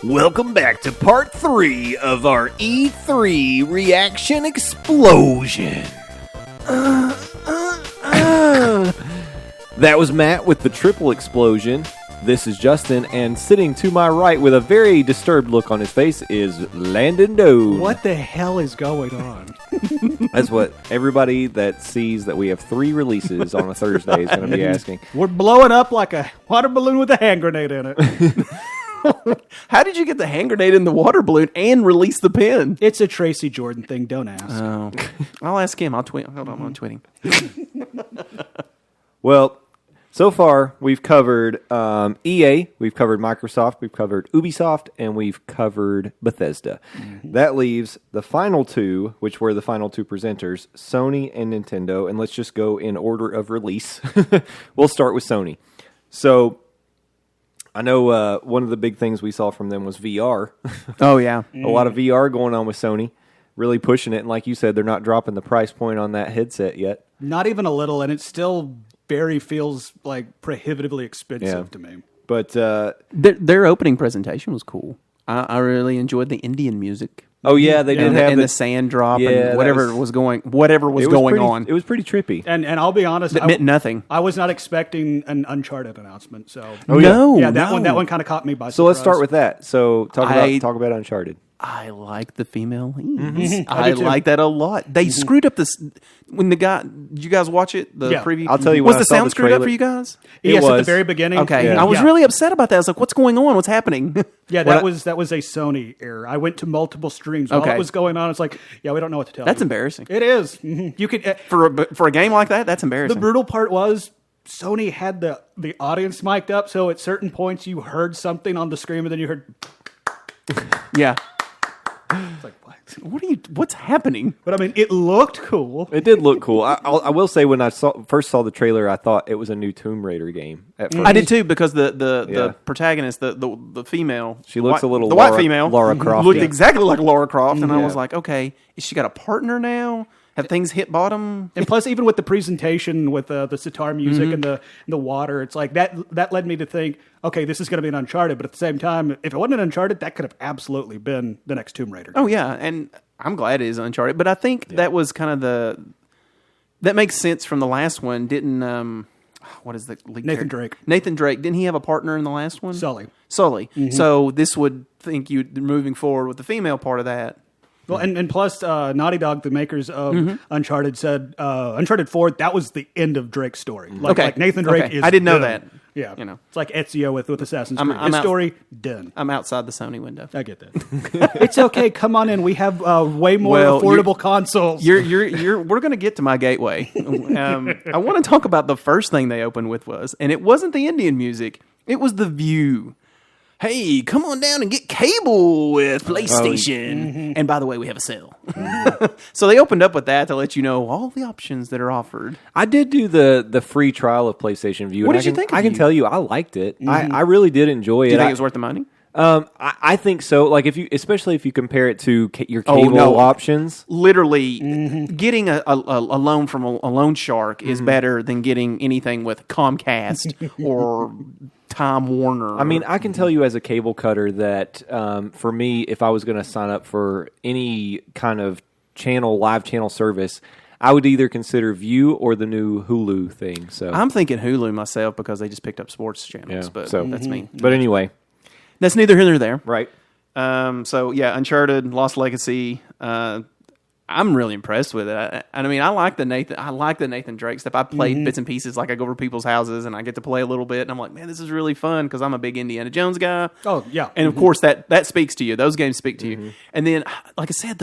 Welcome back to part 3 of our E3 reaction explosion. That was Matt with the triple explosion. This is Justin, and sitting to my right with a very disturbed look on his face is Landon Doe. What the hell is going on? That's what everybody that sees that we have 3 releases on a Thursday is going to be asking. We're blowing up like a water balloon with a hand grenade in it. How did you get the hand grenade in the water balloon and release the pin? It's a Tracy Jordan thing. Don't ask. Oh, I'll ask him. I'll tweet. Hold on, I'm tweeting. Well, so far we've covered EA, we've covered Microsoft, we've covered Ubisoft, and we've covered Bethesda. Mm-hmm. That leaves the final 2, which were the final 2 presenters, Sony and Nintendo. And let's just go in order of release. We'll start with Sony. So I know one of the big things we saw from them was VR. Oh, yeah. A lot of VR going on with Sony, really pushing it. And like you said, they're not dropping the price point on that headset yet. Not even a little, and it still feels like prohibitively expensive to me. But their opening presentation was cool. I really enjoyed the Indian music. Oh yeah, they did have the sand drop and whatever was going on. It was pretty trippy. And I'll be honest, it meant nothing. I was not expecting an Uncharted announcement. So that one kind of caught me by surprise. So let's start with that. So talk about Uncharted. I like the female leads. Mm-hmm. I like that a lot. They screwed up this when the guy. Did you guys watch it? The preview. I'll tell you. Was the sound screwed up for you guys? Yes, at the very beginning. Okay, I was really upset about that. I was like, "What's going on? What's happening?" Yeah, that was a Sony error. I went to multiple streams while it was going on. It's like, we don't know what to tell you. That's embarrassing. It is. Mm-hmm. You could for a game like that. That's embarrassing. The brutal part was Sony had the audience mic'd up, so at certain points you heard something on the screen, and then you heard. Yeah. It's like, what? What's happening? But I mean, it looked cool. It did look cool. I will say when I first saw the trailer, I thought it was a new Tomb Raider game. At first. I did too because the protagonist, the female, she looks a little the white female, Lara Croft looked exactly like Lara Croft, and I was like, okay, is she got a partner now? Have things hit bottom? And plus, even with the presentation with the sitar music and the water, it's like that led me to think, okay, this is going to be an Uncharted. But at the same time, if it wasn't an Uncharted, that could have absolutely been the next Tomb Raider. Oh yeah, and I'm glad it is Uncharted. But I think that was kind of that makes sense from the last one. Didn't what is the lead Nathan Drake? Nathan Drake, didn't he have a partner in the last one? Sully. Mm-hmm. So this would think you moving forward with the female part of that. Well, and plus, Naughty Dog, the makers of Uncharted, said Uncharted 4, that was the end of Drake's story. Like Nathan Drake is I didn't know done. that. Yeah. You know. It's like Ezio with Assassin's Creed. His story, done. I'm outside the Sony window. I get that. It's okay. Come on in. We have way more affordable consoles. We're going to get to my gateway. I want to talk about the first thing they opened with and it wasn't the Indian music. It was the view. Hey, come on down and get cable with PlayStation. And by the way, we have a sale. So they opened up with that to let you know all the options that are offered. I did do the free trial of PlayStation View. What did you think of I can tell you, I liked it. I really did enjoy it. Do you think it was worth the money? I think so. Like especially if you compare it to your cable options. Literally, getting a loan from a loan shark is better than getting anything with Comcast or Time Warner. I mean, I can tell you as a cable cutter that for me, if I was going to sign up for any kind of live channel service, I would either consider View or the new Hulu thing. So I'm thinking Hulu myself because they just picked up sports channels. But that's me. But anyway, that's neither here nor there. Right. So yeah, Uncharted, Lost Legacy. I'm really impressed with it. I mean, I like the Nathan Drake stuff. I played bits and pieces. Like I go over to people's houses and I get to play a little bit, and I'm like, man, this is really fun because I'm a big Indiana Jones guy. Oh yeah, and of course that speaks to you. Those games speak to you. And then, like I said,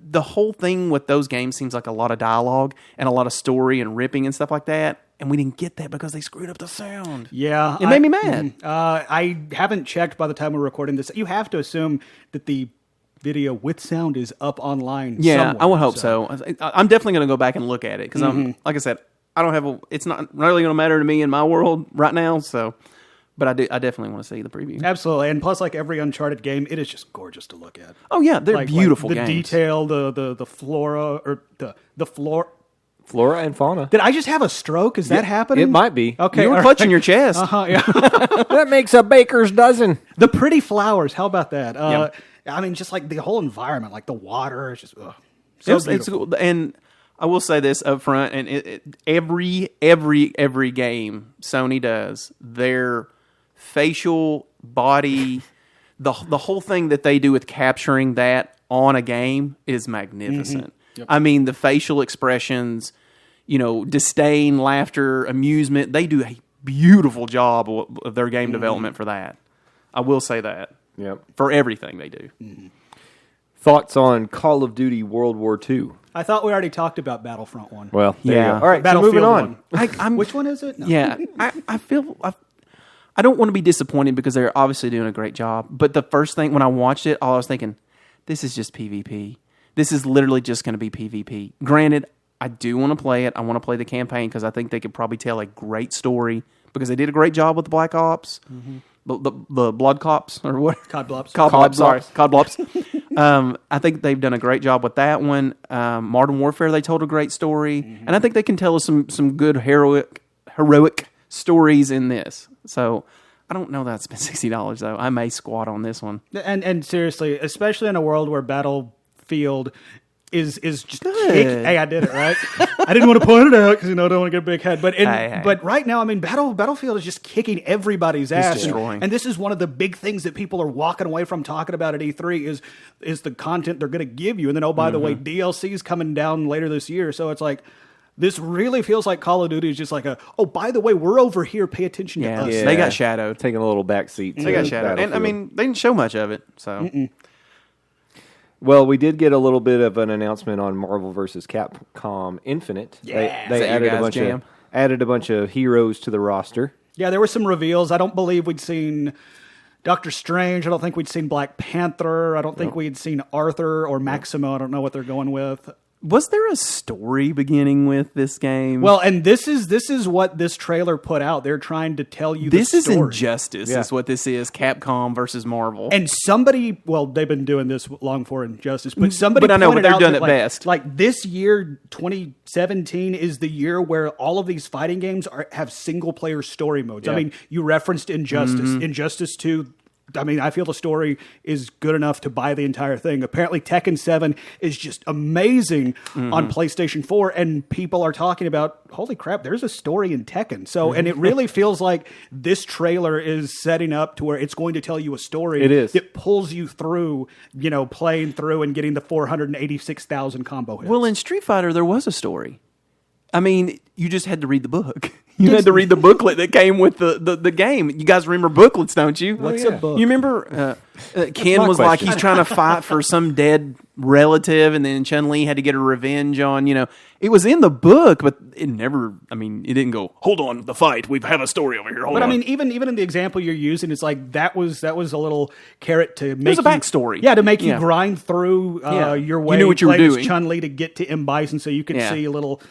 the whole thing with those games seems like a lot of dialogue and a lot of story and ripping and stuff like that. And we didn't get that because they screwed up the sound. Yeah, it made me mad. I haven't checked by the time we're recording this. You have to assume that the video with sound is up online. Yeah, somewhere, I would hope so. I'm definitely going to go back and look at it because like I said, I don't have it's not really going to matter to me in my world right now. So, but I definitely want to see the preview. Absolutely, and plus, like every Uncharted game, it is just gorgeous to look at. Oh yeah, they're beautiful the games. Detail, the flora or the Flora and fauna. Did I just have a stroke? Is that happening? It might be. Okay, You were all clutching right. your chest. Yeah. That makes a baker's dozen. The pretty flowers. How about that? Yeah. I mean, just like the whole environment, like the water. It's just so It's beautiful. cool. And I will say this up front, and every game Sony does, their facial body, the whole thing that they do with capturing that on a game is magnificent. Yep. I mean, the facial expressions, disdain, laughter, amusement, they do a beautiful job of their game development for that. I will say that. Yep. For everything they do. Thoughts on Call of Duty World War II? I thought we already talked about Battlefront 1. Well, there Yeah. you go. All right, so Battlefield moving on. 1. Which one is it? No. Yeah, I feel I don't want to be disappointed because they're obviously doing a great job. But the first thing when I watched it, I was thinking, this is just PvP. This is literally just going to be PvP. Granted, I do want to play it. I want to play the campaign because I think they could probably tell a great story because they did a great job with the Black Ops, the Blood Cops or what? COD Blops. COD COD Blops. Sorry, Blops. COD Blops. I think they've done a great job with that one. Modern Warfare, they told a great story, and I think they can tell us some good heroic stories in this. So I don't know that I spent $60 though. I may squat on this one. And seriously, especially in a world where Battlefield is just Good. Hey, I did it right. I didn't want to point it out because I don't want to get a big head. But Hey. but right now, I mean, Battlefield is just kicking everybody's ass. destroying. And this is one of the big things that people are walking away from talking about at E3 is the content they're going to give you. And then by the way, DLC is coming down later this year. So it's like. This really feels like Call of Duty is just like by the way, we're over here. Pay attention to us. Yeah. They got shadowed. Taking a little backseat. They got shadowed. And I mean, they didn't show much of it. So well, we did get a little bit of an announcement on Marvel vs. Capcom Infinite. Yeah. They Is that your guys' jam? added a bunch of heroes to the roster. Yeah, there were some reveals. I don't believe we'd seen Doctor Strange. I don't think we'd seen Black Panther. I don't think we'd seen Arthur or Maximo. I don't know what they're going with. was there a story beginning with this game? Well, and this is what this trailer put out. They're trying to tell you this the is story. Injustice. Yeah. Is what this is. Capcom versus Marvel. And somebody, well, they've been doing this long for Injustice, but somebody But I know, pointed but they're out doing that, it like, best. Like this year, 2017, is the year where all of these fighting games have single player story modes. Yeah. I mean, you referenced Injustice. Injustice 2. I mean, I feel the story is good enough to buy the entire thing. Apparently, Tekken 7 is just amazing on PlayStation 4, and people are talking about, holy crap, there's a story in Tekken. So, and it really feels like this trailer is setting up to where it's going to tell you a story. It is. That pulls you through, playing through and getting the 486,000 combo hits. Well, in Street Fighter, there was a story. I mean, you just had to read the book. You had to read the booklet that came with the game. You guys remember booklets, don't you? What's a book? You remember Ken my was like, question. he's trying to fight for some dead relative, and then Chun-Li had to get a revenge on, It was in the book, but it never, it didn't go, hold on, the fight. We have a story over here. Hold But on. I mean, even in the example you're using, it's like that was a little carrot to make There's a you- backstory. Yeah, to make you Yeah. grind through Yeah. your You way. knew what you were playing as doing. Chun-Li to get to M. Bison, so you could Yeah. see a little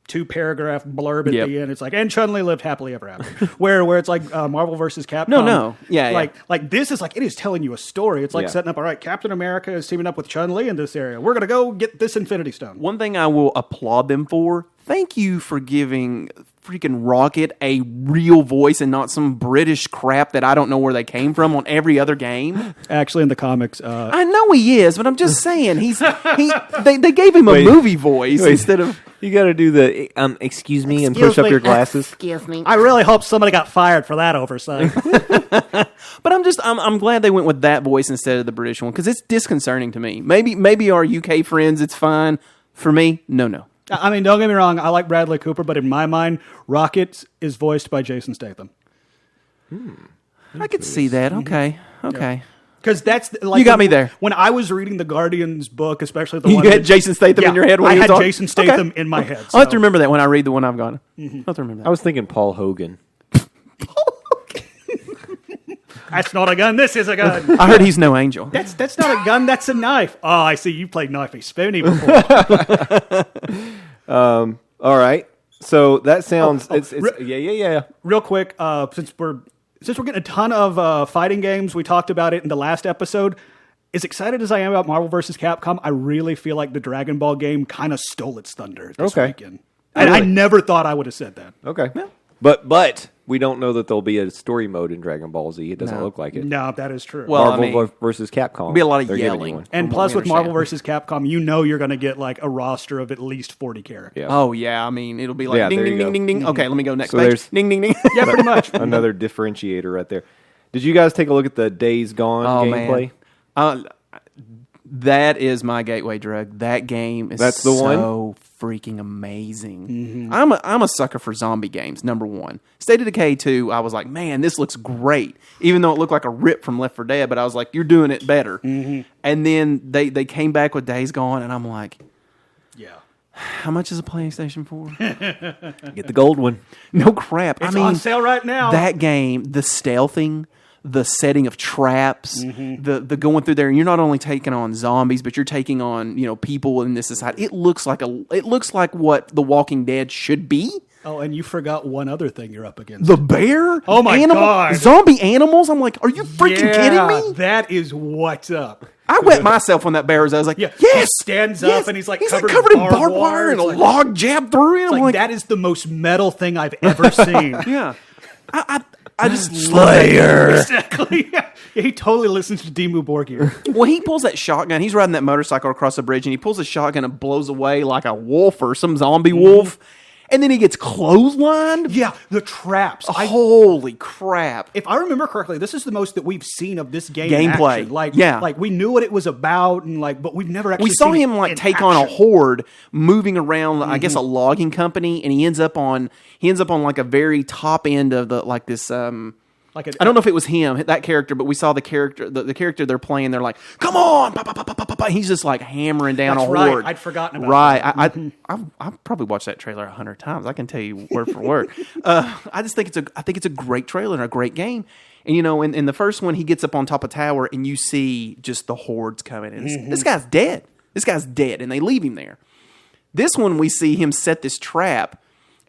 2-paragraph blurb at Yep. the end. It's like, and Chun-Li lived happily ever after. where it's like Marvel versus Capcom. No. Yeah, Like this is like it is telling you a story. It's like Yeah. setting up. All right, Captain America is teaming up with Chun-Li in this area. We're gonna go get this Infinity Stone. One thing I will applaud them for, thank you for giving freaking Rocket a real voice and not some British crap that I don't know where they came from on every other game. Actually, in the comics, I know he is, but I'm just saying they gave him a Wait. movie voice instead of You got to do the excuse me and push up your glasses. Excuse me. I really hope somebody got fired for that oversight. But I'm glad they went with that voice instead of the British one because it's disconcerting to me. Maybe our UK friends it's fine. For me, no. I mean, don't get me wrong. I like Bradley Cooper, but in my mind, Rocket is voiced by Jason Statham. I could see that. Okay. Because that's like You got me there. When I was reading the Guardians book, especially the You one had that- Jason Statham in your head when I he was had on? Jason Statham Okay. in my head. I'll have to so- remember that when I read the one I've got. I'll have to remember I that. was thinking Paul Hogan. That's not a gun. This is a gun. I heard he's no angel. That's not a gun. That's a knife. Oh, I see. You played Knifey Spoony before. All right. So that sounds. It's re- yeah. Real quick, since we're getting a ton of fighting games, we talked about it in the last episode. as excited as I am about Marvel vs. Capcom, I really feel like the Dragon Ball game kind of stole its thunder this weekend. And I never thought I would have said that. Okay. Yeah. But we don't know that there'll be a story mode in Dragon Ball Z. It doesn't look like it. No, that is true. Well, Marvel versus Capcom. There'll be a lot of yelling. And plus, with Marvel vs. Capcom, you know you're going to get like a roster of at least 40 characters. Yeah. Oh, yeah. I mean, it'll be like ding, ding, ding, ding, ding. Okay, let me go next So page. there's- Ding, ding, ding. Yeah, pretty much. Another differentiator right there. Did you guys take a look at the Days Gone gameplay? Man. That is my gateway drug. That game is That's the so freaking amazing. I'm a sucker for zombie games, number one. State of Decay 2, I was like, man, this looks great. Even though it looked like a rip from Left 4 Dead, but I was like, you're doing it better. And then they came back with Days Gone, and I'm like, Yeah. how much is a PlayStation 4? Get the gold one. No crap. It's on sale right now. That game, the stealthing, the setting of traps, the going through there, and you're not only taking on zombies, but you're taking on people in this society. It looks like what The Walking Dead should be. Oh, and you forgot one other thing you're up against. The bear? Oh my God. Zombie animals? I'm like, are you freaking kidding me? That is what's up. I wet myself when that bear was. I was like, yes. He stands up and he's like covered covered in barbed wire and a It's log jabbed through him. It's I'm like, that is the most metal thing I've ever seen. yeah. I just Slayer. Exactly. Yeah, he totally listens to Dimmu Borgir. Well, he pulls that shotgun. He's riding that motorcycle across the bridge, and he pulls the shotgun and blows away like a wolf or some zombie wolf. And then he gets clotheslined. Yeah, the traps. Holy crap. If I remember correctly, this is the most that we've seen of this game Gameplay. in action. Yeah. Like we knew what it was about, and but we've never actually We saw seen him it in take on a action. horde moving around, I guess, a logging company, and he ends up on like a very top end of this. Like I don't know if it was him, that character, but we saw the character they're playing. They're like, "Come on!" He's just like hammering down That's a right. horde. I'd forgotten about that. I've probably watched that trailer 100 times. I can tell you word for word. I just think it's a great trailer and a great game. And in the first one, he gets up on top of a tower, and you see just the hordes coming. And this guy's dead. This guy's dead, and they leave him there. This one, we see him set this trap.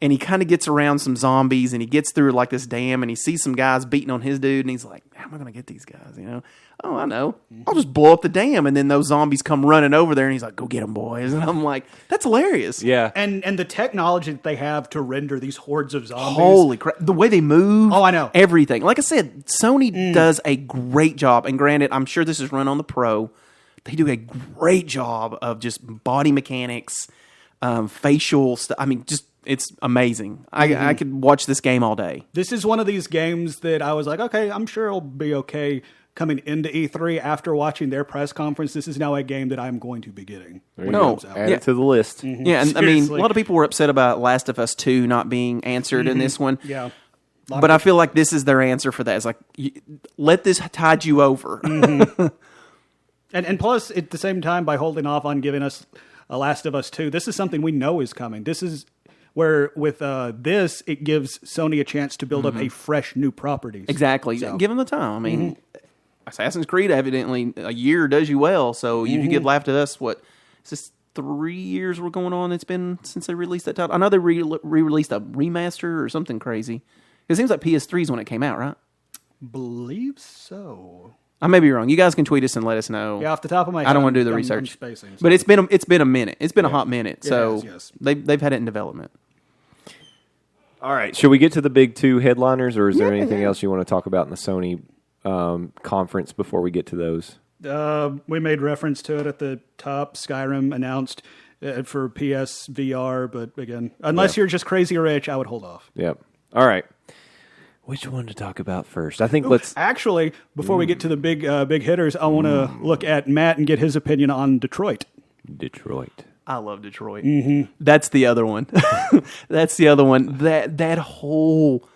And he kind of gets around some zombies, and he gets through like this dam, and he sees some guys beating on his dude, and he's like, how am I going to get these guys, Oh, I know. I'll just blow up the dam, and then those zombies come running over there, and he's like, go get them, boys. And I'm like, that's hilarious. Yeah. And the technology that they have to render these hordes of zombies. Holy crap. The way they move. Oh, I know. Everything. Like I said, Sony does a great job. And granted, I'm sure this is run on the Pro. They do a great job of just body mechanics, facial stuff. I mean, just... It's amazing. I could watch this game all day. This is one of these games that I was like, okay, I'm sure it'll be okay coming into E3 after watching their press conference. This is now a game that I'm going to be getting. Add it to the list. Yeah, and I mean, a lot of people were upset about Last of Us 2 not being answered in this one. Yeah. But I feel like this is their answer for that. It's like, let this tide you over. And plus, at the same time, by holding off on giving us a Last of Us 2, this is something we know is coming. This is... where with this, it gives Sony a chance to build up a fresh new properties. Exactly. So. Give them the time. I mean, Assassin's Creed, evidently, a year does you well. So you get Last of Us, what, is this 3 years we're going on? It's been since they released that title. I know they re-released a remaster or something crazy. It seems like PS3 is when it came out, right? Believe so. I may be wrong. You guys can tweet us and let us know. Yeah, off the top of my head, I don't want to do the I'm research. spacing, so. But it's been a minute. It's been a hot minute. So has, yes. they've had it in development. All right. Should we get to the big two headliners, or is there anything else you want to talk about in the Sony conference before we get to those? We made reference to it at the top. Skyrim announced for PS VR, but again, unless you're just crazy rich, I would hold off. Yep. All right. Which one to talk about first? I think let's... Actually, before we get to the big hitters, I want to look at Matt and get his opinion on Detroit. Detroit. I love Detroit. That's the other one. That's the other one. That whole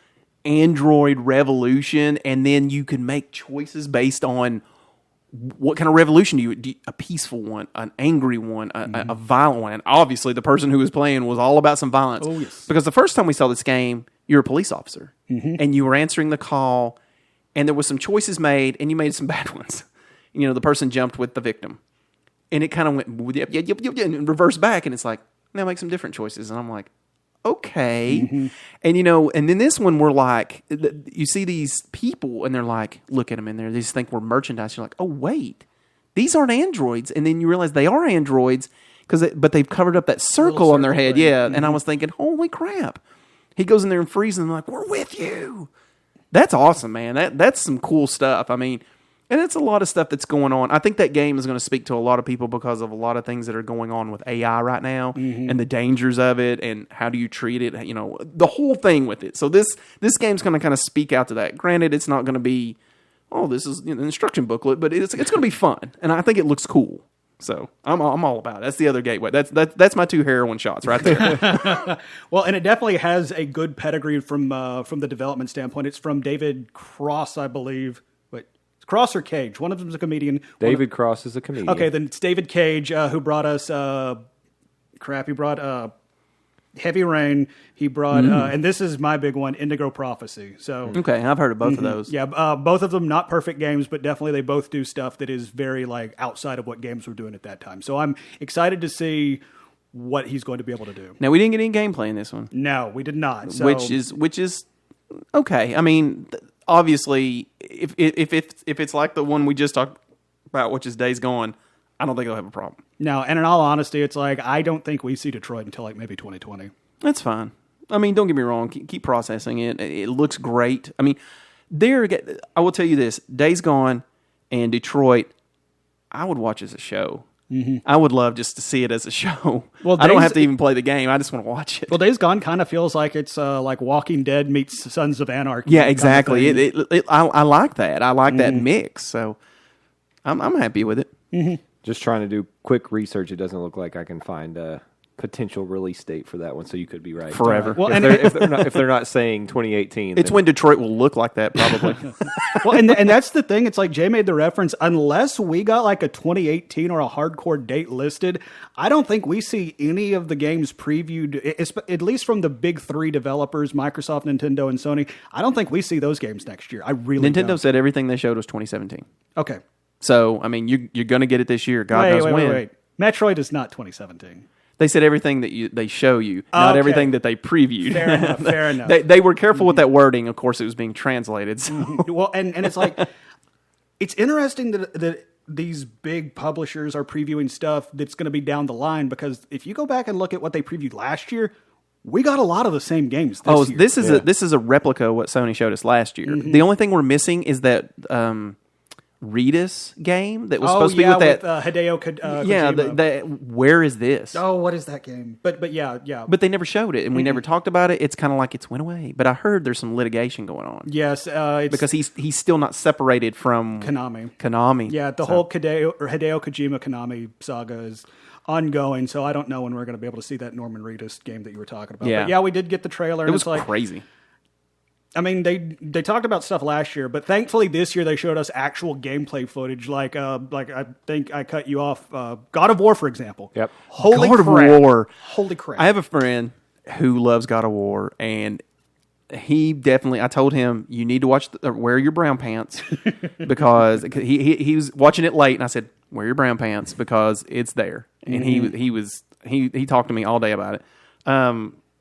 Android revolution, and then you can make choices based on what kind of revolution do you a peaceful one, an angry one, a violent one. And obviously, the person who was playing was all about some violence. Oh, yes. Because the first time we saw this game, you were a police officer, and you were answering the call, and there was some choices made, and you made some bad ones. The person jumped with the victim. And it kind of went, yep, and reversed back, and it's like, now make some different choices. And I'm like, okay. And, and then this one, we're like, you see these people, and they're like, look at them in there. They just think we're merchandise. You're like, oh, wait, these aren't androids. And then you realize they are androids but they've covered up that circle on their head. thing. Yeah. And I was thinking, holy crap. He goes in there and freezes them like, we're with you. That's awesome, man. That's some cool stuff. I mean, and it's a lot of stuff that's going on. I think that game is going to speak to a lot of people because of a lot of things that are going on with AI right now and the dangers of it and how do you treat it, the whole thing with it. So this game's going to kind of speak out to that. Granted, it's not going to be, this is an instruction booklet, but it's going to be fun. And I think it looks cool. So I'm all about it. That's the other gateway. That's my 2 heroin shots right there. Well, and it definitely has a good pedigree from the development standpoint. It's from David Cross, I believe. Wait, it's Cross or Cage? One of them is a comedian. David Cross is a comedian. Okay, then it's David Cage who brought us. He brought Heavy Rain. He brought, and this is my big one, Indigo Prophecy. So Okay, I've heard of both of those. yeah, both of them not perfect games, but definitely they both do stuff that is very outside of what games were doing at that time. So I'm excited to see what he's going to be able to do. Now we didn't get any gameplay in this one, No, we did not. So, which is okay. I mean, obviously, if it's like the one we just talked about, which is Days Gone, I don't think they'll have a problem. no, and in all honesty, it's I don't think we see Detroit until maybe 2020. That's fine. I mean, don't get me wrong. Keep processing it. It looks great. I mean, I will tell you this: Days Gone and Detroit, I would watch as a show. Mm-hmm. I would love just to see it as a show. Well, I don't have to even play the game. I just want to watch it. Well, Days Gone kind of feels like it's like Walking Dead meets Sons of Anarchy. Yeah, exactly. I like that. I like that mix. So I'm happy with it. Mm-hmm. Just trying to do quick research. It doesn't look like I can find a potential release date for that one, so you could be right. Forever. Well, if they're not saying 2018, it's when Detroit will look like that, probably. Well, and that's the thing. It's like Jay made the reference. Unless we got a 2018 or a hardcore date listed, I don't think we see any of the games previewed, at least from the big 3 developers, Microsoft, Nintendo, and Sony. I don't think we see those games next year. I really Nintendo don't. said everything they showed was 2017. Okay. So, I mean, you're going to get it this year. God knows when. Wait. Metroid is not 2017. They said everything that they show you, not Okay. everything that they previewed. Fair enough. They were careful with that wording. Of course, it was being translated. So. Well, and it's it's interesting that these big publishers are previewing stuff that's going to be down the line, because if you go back and look at what they previewed last year, we got a lot of the same games this year. This is a replica of what Sony showed us last year. The only thing we're missing is that Redis game that was supposed to be with that Hideo Kojima. Where is this? Oh, what is that game? But yeah. But they never showed it, and we never talked about it. It's kind of like it's went away. But I heard there's some litigation going on. Yes, it's because he's still not separated from Konami. Yeah, the whole Hideo Kojima Konami saga is ongoing, so I don't know when we're going to be able to see that Norman Reedus game that you were talking about. Yeah. But yeah, we did get the trailer. It was crazy. I mean, they talked about stuff last year, but thankfully this year they showed us actual gameplay footage. Like I think I cut you off. God of War, for example. Yep. Holy God crap. of War. Holy crap. I have a friend who loves God of War, and he definitely. I told him you need to wear your brown pants because he was watching it late, and I said wear your brown pants because it's there, and he talked to me all day about it.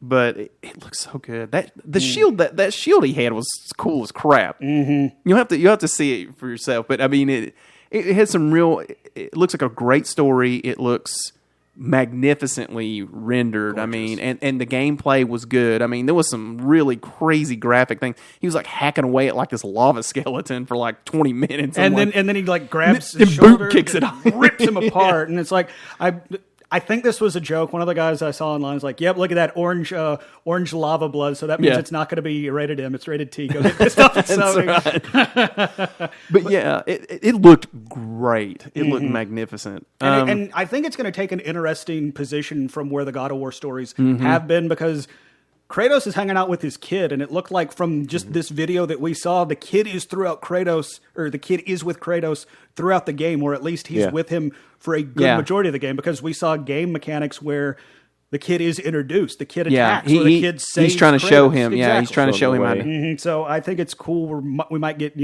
But it looks so good. The shield that shield he had was cool as crap. Mm-hmm. You'll have to see it for yourself. But I mean, it has some real. It looks like a great story. It looks magnificently rendered. Gorgeous. I mean, and the gameplay was good. I mean, there was some really crazy graphic things. He was hacking away at this lava skeleton for 20 minutes, and then he grabs his shoulder, boot kicks it off, rips him apart, and it's I think this was a joke. One of the guys I saw online was like, "Yep, look at that orange lava blood. So that means it's not going to be rated M. It's rated T. Go get this stuff." Right. But yeah, it looked great. It looked magnificent. And I think it's going to take an interesting position from where the God of War stories have been, because Kratos is hanging out with his kid, and it looked like from just this video that we saw, the kid is with Kratos throughout the game, or at least he's with him for a good majority of the game, because we saw game mechanics where the kid is introduced, the kid attacks, or the kid saves he's trying to Kratos. show him, exactly. He's trying to show him how to. So I think it's cool. We might get,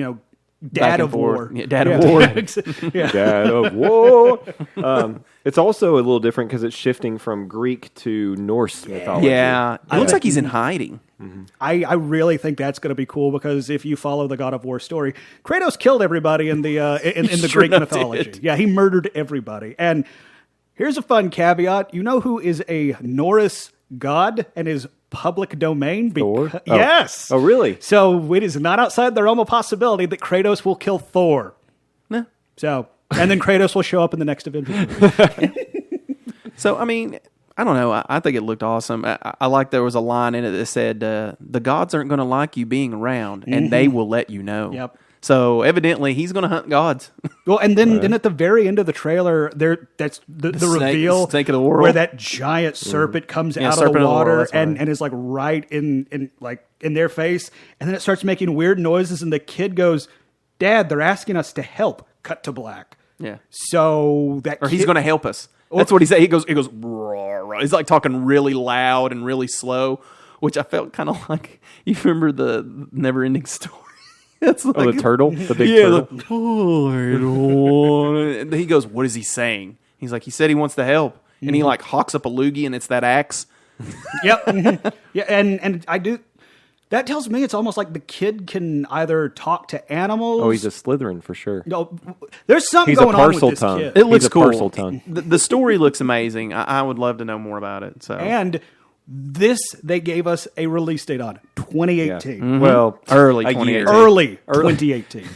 Dad of War. Yeah, Dad of War. Dad of War. It's also a little different because it's shifting from Greek to Norse mythology. Yeah, it looks like he's in hiding. I really think that's going to be cool because if you follow the God of War story, Kratos killed everybody in the in the Sure Greek enough mythology. did. Yeah, he murdered everybody. And here's a fun caveat: you know who is a Norse god and is public domain? Thor? Oh. Yes. Oh, really? So it is not outside the realm of possibility that Kratos will kill Thor. Nah. So, and then Kratos will show up in the next Avengers movie. So, I mean, I don't know. I think it looked awesome. I like there was a line in it that said, the gods aren't going to like you being around, and they will let you know. Yep. So, evidently, he's going to hunt gods. Well, and then at the very end of the trailer, that's the snake- reveal snake of the world. where that giant serpent comes out of serpent the of the world, water that's right. and is like right in their face, and then it starts making weird noises, and the kid goes, "Dad, they're asking us to help." Cut to black. Yeah. So that Or he's kid- going to help us. That's what he said. He goes, "Roar, roar." He's like talking really loud and really slow, which I felt kind of like, you remember the Never Ending Story? That's like, Oh, the turtle? The big yeah, turtle? and he goes, "What is he saying?" He's like, "He said he wants to help." And he like hawks up a loogie and it's that axe. Yep. Mhm. Yeah, and I do. That tells me it's almost like the kid can either talk to animals. Oh, he's a Slytherin for sure. No, there's something He's a going on with parcel this tongue. kid. It looks He's a cool. parcel tongue. The story looks amazing. I would love to know more about it. So And this, they gave us a release date on 2018. Well, Early a 2018. year. Early 2018.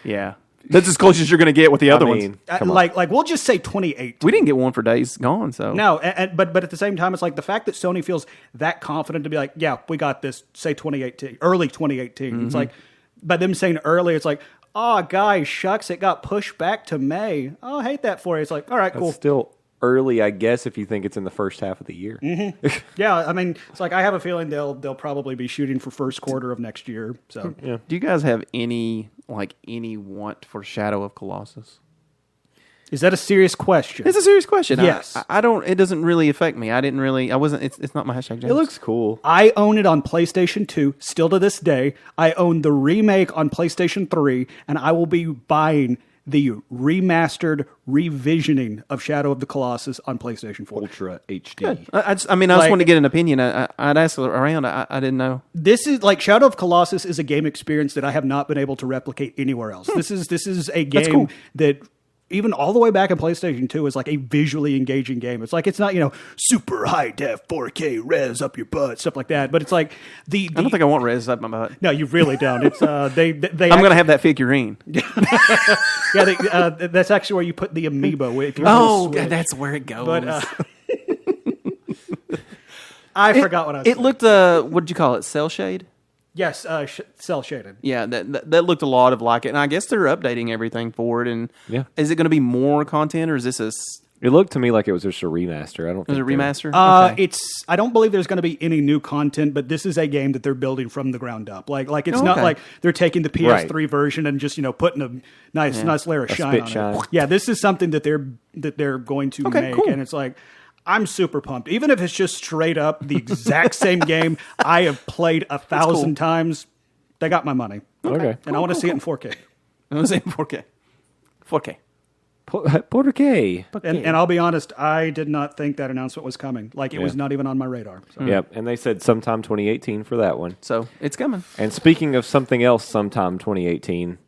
yeah, that's as close as you're going to get with the other ones. Come on. Like we'll just say 2018. We didn't get one for Days Gone, so No, but at the same time, it's like the fact that Sony feels that confident to be like, yeah, we got this. Say 2018, early 2018. It's like, by them saying early, it's like, oh, guys, shucks, it got pushed back to May. Oh, I hate that for you. It's like, all right, cool. It's still early, I guess, if you think it's in the first half of the year. Yeah, I mean, it's like I have a feeling they'll probably be shooting for first quarter of next year. So Yeah. do you guys have any want for Shadow of Colossus? is that a serious question? It's a serious question. Yes. I don't. It doesn't really affect me. I wasn't. It's not my hashtag. James. It looks cool. I own it on PlayStation 2, still to this day. I own the remake on PlayStation 3, and I will be buying the remastered revisioning of Shadow of the Colossus on PlayStation 4. Ultra HD. Good. I just want Like- to get an opinion. I'd ask around. I didn't know. This is like Shadow of Colossus is a game experience that I have not been able to replicate anywhere else. This is a game cool. that even all the way back in PlayStation 2 is like a visually engaging game. It's like it's not, super high def 4K res up your butt, stuff like that. But it's like the I don't think I want res up my butt. no, you really don't. It's they I'm going to have that figurine. that's actually where you put the amiibo. If you Oh, want to switch. that's where it goes. But I forgot what I was It saying. looked. What did you call it? Cell shade. Yes, cell shaded. Yeah, that looked a lot of like it, and I guess they're updating everything for it. And Yeah. is it going to be more content, or is this It looked to me like it was just a remaster. I don't is think it a they're- remaster? Okay. I don't believe there's going to be any new content, but this is a game that they're building from the ground up. Like it's not okay. like they're taking the PS3 version and just putting a nice layer of shine spit on shine. it. Yeah, this is something that they're going to Okay, make, cool. and it's like I'm super pumped. Even if it's just straight up the exact same game I have played 1,000 times, they got my money. Okay. And I want to see it in 4K. I was saying 4K. 4K. Por qué? And I'll be honest, I did not think that announcement was coming. Like, it was not even on my radar. So. Yep. And they said sometime 2018 for that one. So it's coming. And speaking of something else, sometime 2018,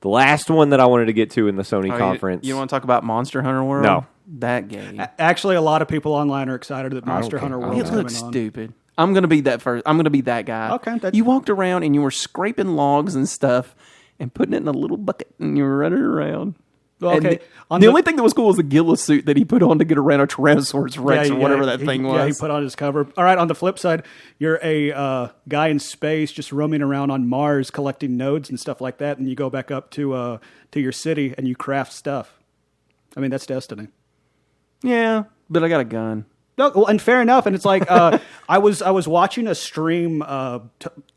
the last one that I wanted to get to in the Sony conference. You want to talk about Monster Hunter World? No. That game. Actually, a lot of people online are excited that Monster care. Hunter I World don't is It care. coming looks on. stupid. I'm gonna be that first. I'm gonna be that guy. Okay, that's- You walked around and you were scraping logs and stuff and putting it in a little bucket and you were running around. Well, And okay. The only thing that was cool was the Gila suit that he put on to get around a Tyrannosaurus Rex or whatever that thing was. Yeah, he put on his cover. All right, on the flip side, you're a guy in space just roaming around on Mars collecting nodes and stuff like that, and you go back up to your city and you craft stuff. I mean, that's Destiny. Yeah, but I got a gun. No, well, and fair enough. And it's like I was watching a stream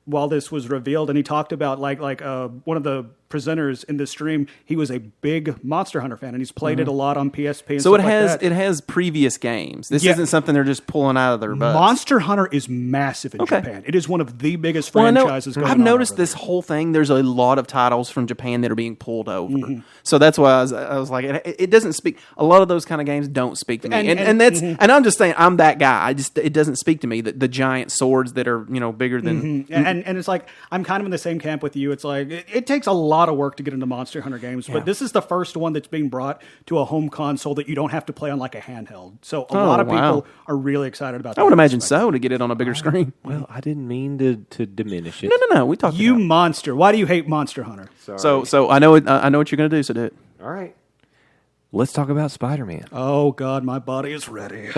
while this was revealed, and he talked about like one of the presenters in this stream, he was a big Monster Hunter fan, and he's played it a lot on PSP. And So stuff like that. it has previous games. This Yeah. isn't something they're just pulling out of their butts. Monster Hunter is massive in Okay. Japan. It is one of the biggest Well, I know- franchises going I've on noticed over this there. whole thing. There's a lot of titles from Japan that are being pulled over. So that's why I was like, it doesn't speak. A lot of those kind of games don't speak to me, and that's and I'm just saying I'm that guy. It doesn't speak to me that the giant swords that are bigger than. And it's like I'm kind of in the same camp with you. It's like it takes a lot of work to get into Monster Hunter games, but this is the first one that's being brought to a home console that you don't have to play on like a handheld. So a lot of wow. people are really excited about that. I would imagine so to get it on a bigger screen. Well, I didn't mean to diminish it. No. We talked. You about it. monster. Why do you hate Monster Hunter? So I know I know what you're going to do. So do it. All right. Let's talk about Spider-Man. Oh God, my body is ready.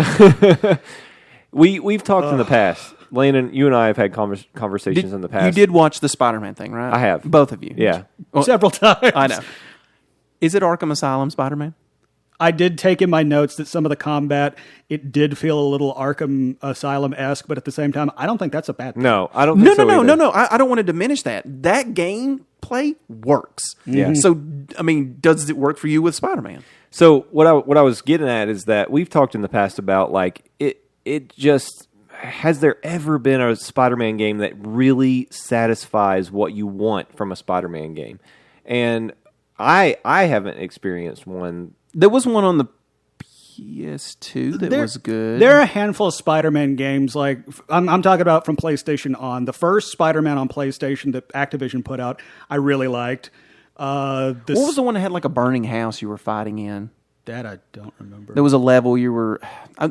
We've talked in the past. Landon, you and I have had conversations in the past. You did watch the Spider-Man thing, right? I have. Both of you. Yeah. Well, Several times. I know. Is it Arkham Asylum Spider-Man? I did take in my notes that some of the combat, it did feel a little Arkham Asylum-esque, but at the same time, I don't think that's a bad thing. No, I don't think so either. No. I don't want to diminish that. That gameplay works. Yeah. So, I mean, does it work for you with Spider-Man? So what I was getting at is that we've talked in the past about like it just has there ever been a Spider-Man game that really satisfies what you want from a Spider-Man game? And I haven't experienced one. There was one on the PS2 that was good. There are a handful of Spider-Man games, like I'm talking about from PlayStation on. The first Spider-Man on PlayStation that Activision put out, I really liked. What was the one that had like a burning house you were fighting in? That I don't remember. There was a level you were...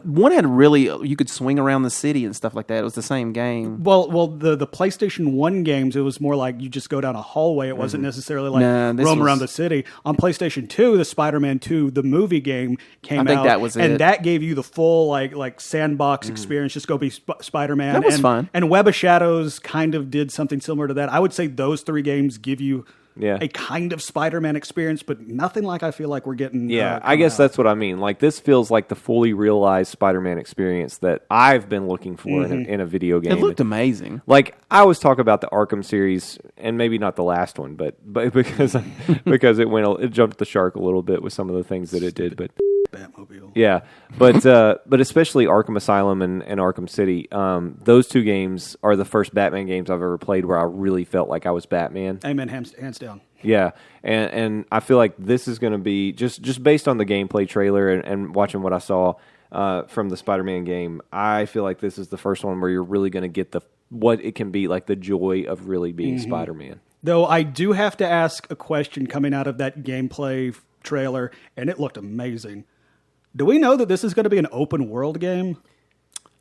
one had really... You could swing around the city and stuff like that. It was the same game. Well, the PlayStation 1 games, it was more like you just go down a hallway. It wasn't necessarily like roam around the city. On PlayStation 2, the Spider-Man 2, the movie game came out. I think that was and it. that gave you the full like sandbox experience. Just go be Spider-Man. That was fun. And Web of Shadows kind of did something similar to that. I would say those three games give you a kind of Spider-Man experience, but nothing like I feel like we're getting. Yeah, I guess that's what I mean. Like this feels like the fully realized Spider-Man experience that I've been looking for in a video game. It looked amazing. Like I always talk about the Arkham series, and maybe not the last one, but because it jumped the shark a little bit with some of the things that it did. But Batmobile. yeah, but especially Arkham Asylum and Arkham City, those two games are the first Batman games I've ever played where I really felt like I was Batman. Amen. Hands down. Yeah, and I feel like this is going to be just based on the gameplay trailer and watching what I saw from the Spider-Man game. I feel like this is the first one where you're really going to get what it can be like, the joy of really being Spider-Man. Though I do have to ask a question coming out of that gameplay trailer, and it looked amazing. Do we know that this is going to be an open world game?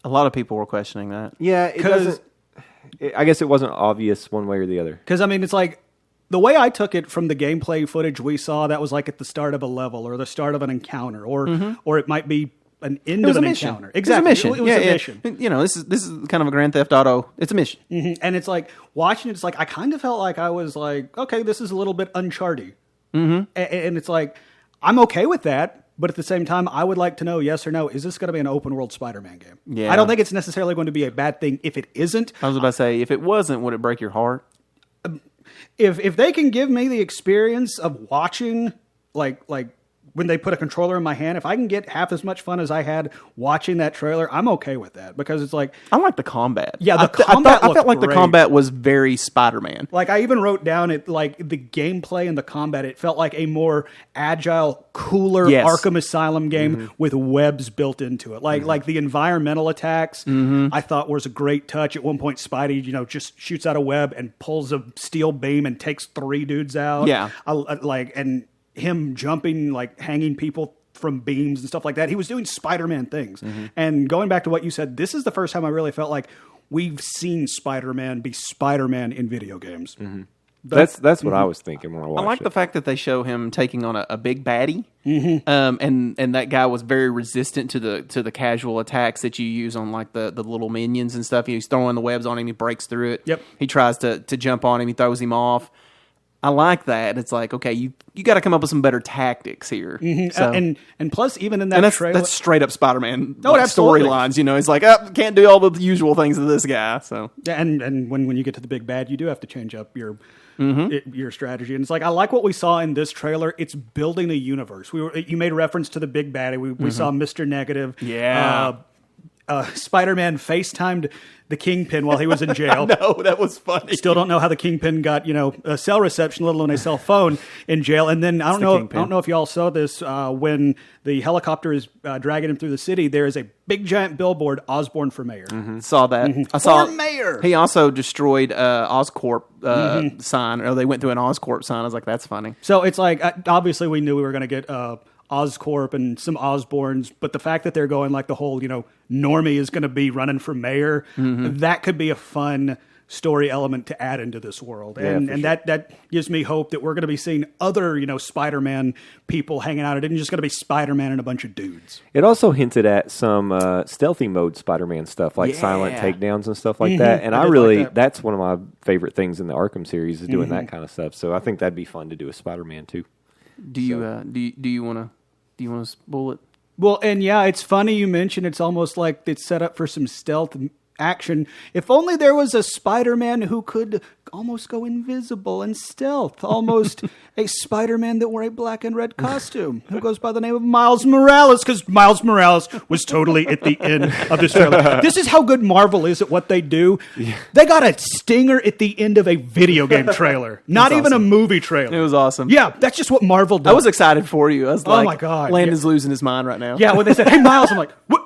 A lot of people were questioning that. Yeah, it doesn't. I guess it wasn't obvious one way or the other. Because I mean, it's like the way I took it from the gameplay footage we saw, that was like at the start of a level or the start of an encounter, or it might be an end of an encounter. Exactly, It was a mission. It was a mission. You know, this is kind of a Grand Theft Auto. It's a mission. And it's like watching it. It's like I kind of felt like I was like, okay, this is a little bit Uncharted. And it's like I'm okay with that. But at the same time, I would like to know, yes or no, is this going to be an open world Spider-Man game? Yeah. I don't think it's necessarily going to be a bad thing if it isn't. I was about to say, if it wasn't, would it break your heart? If they can give me the experience of watching, like when they put a controller in my hand, if I can get half as much fun as I had watching that trailer, I'm okay with that because it's like I like the combat. Yeah, I felt like the combat was very Spider-Man. Like I even wrote down it like the gameplay and the combat. It felt like a more agile, cooler Arkham Asylum game with webs built into it. Like the environmental attacks, I thought was a great touch. At one point, Spidey, just shoots out a web and pulls a steel beam and takes 3 dudes out. Yeah, and him jumping, like hanging people from beams and stuff like that. He was doing Spider-Man things. And going back to what you said, this is the first time I really felt like we've seen Spider-Man be Spider-Man in video games. That's what I was thinking when I watched it. I like the fact that they show him taking on a big baddie, and that guy was very resistant to the casual attacks that you use on like the little minions and stuff. He's throwing the webs on him, he breaks through it. Yep. He tries to jump on him, he throws him off. I like that. It's like, okay, you got to come up with some better tactics here. So, and plus, even in that trailer, that's straight up Spider-Man absolutely. storylines. You know, it's like, oh, can't do all the usual things to this guy. So, and when you get to the big bad, you do have to change up your strategy. And it's like, I like what we saw in this trailer. It's building a universe. You made reference to the big baddie. We saw Mr. Negative. Yeah. Spider-Man FaceTimed the Kingpin while he was in jail. No, that was funny. Still don't know how the Kingpin got, a cell reception, let alone a cell phone in jail. And then I don't know if y'all saw this when the helicopter is dragging him through the city. There is a big giant billboard, Osborn for mayor. Saw that. I saw For mayor. He also destroyed Oscorp sign, or they went through an Oscorp sign. I was like, that's funny. So it's like, obviously we knew we were going to get Oscorp and some Osborns, but the fact that they're going like the whole, Normie is going to be running for mayor, that could be a fun story element to add into this world. And that gives me hope that we're going to be seeing other, Spider-Man people hanging out. It isn't just going to be Spider-Man and a bunch of dudes. It also hinted at some stealthy mode Spider-Man stuff, like silent takedowns and stuff like that. And that's one of my favorite things in the Arkham series is doing that kind of stuff. So I think that'd be fun to do with Spider-Man too. Do you want to spoil it? Well, and yeah, it's funny you mentioned it's almost like it's set up for some stealth action. If only there was a Spider-Man who could almost go invisible and stealth, almost a Spider-Man that wore a black and red costume, who goes by the name of Miles Morales, because Miles Morales was totally at the end of this trailer. This is how good Marvel is at what they do. Yeah. They got a stinger at the end of a video game trailer, not even a movie trailer. It was awesome. Yeah, that's just what Marvel does. I was excited for you. I was like, oh my God. Landon's losing his mind right now. Yeah, when they said, hey, Miles, I'm like, what?